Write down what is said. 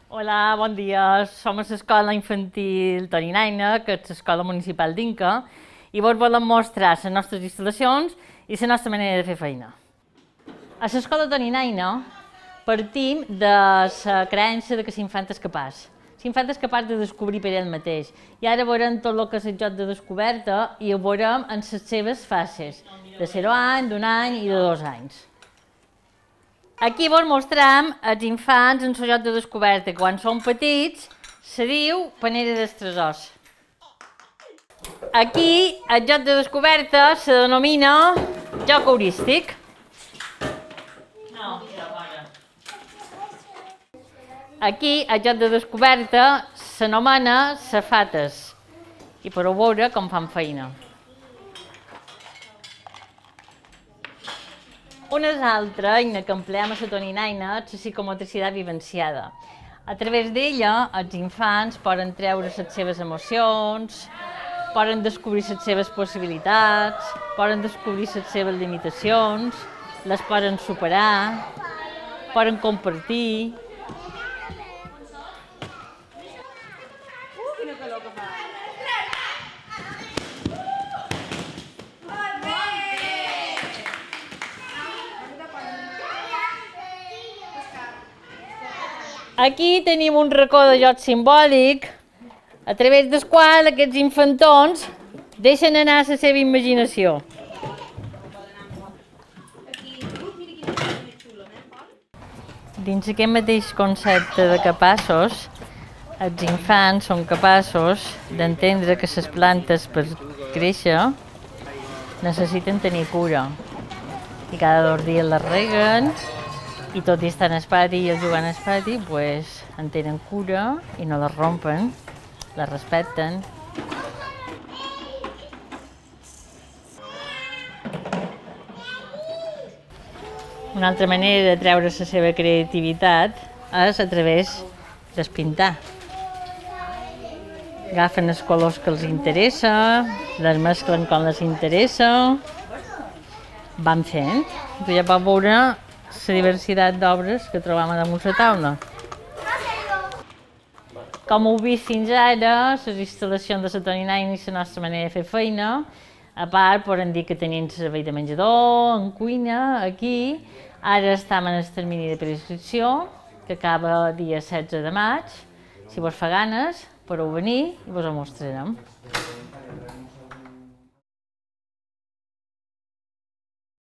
Hola, bon dia. Som a l'Escola Infantil Torinaina, que és l'Escola Municipal d'Inca, i vos volem mostrar les nostres instal·lacions i la nostra manera de fer feina. A l'Escola Torinaina partim de la creença que l'infant és capaç. L'infant és capaç de descobrir per ell mateix. I ara veurem tot el que és el joc de descoberta i ho veurem en les seves fases, de 0 any, d'1 any i de 2 anys. Aquí vos mostrem els infants en el joc de descoberta. Quan són petits, se diu panera dels tresors. Aquí, el joc de descoberta se denomina joc heurístic. Aquí, el joc de descoberta s'anomena safates i podeu veure com fan feina. Una altra eina que empleem a la Torinaina és la psicomotricitat vivenciada. A través d'ella, els infants poden treure les seves emocions, poden descobrir les seves possibilitats, poden descobrir les seves limitacions, les poden superar, poden compartir. Aquí tenim un racó de joc simbòlic, a través del qual aquests infantons deixen anar la seva imaginació. Dins aquest mateix concepte de capaços, els infants són capaços d'entendre que les plantes per créixer necessiten tenir cura. I cada 2 dies les reguen, i tot i estar en el pati i jugant al pati, en tenen cura i no les rompen, les respecten. Una altra manera de treure la seva creativitat és a través del pintar. Agafen els colors que els interessa, les mesclen quan les interessa, van fent. Ja pot veure la diversitat d'obres que trobam damunt la taula. Com heu vist fins ara, les instal·lacions de la Torinaina i la nostra manera de fer feina, a part podem dir que tenim servei de menjador, en cuina, aquí. Ara estem en el termini de preinscripció, que acaba el dia 16 de maig. Si vos fa ganes, podeu venir i vos ho mostrarem.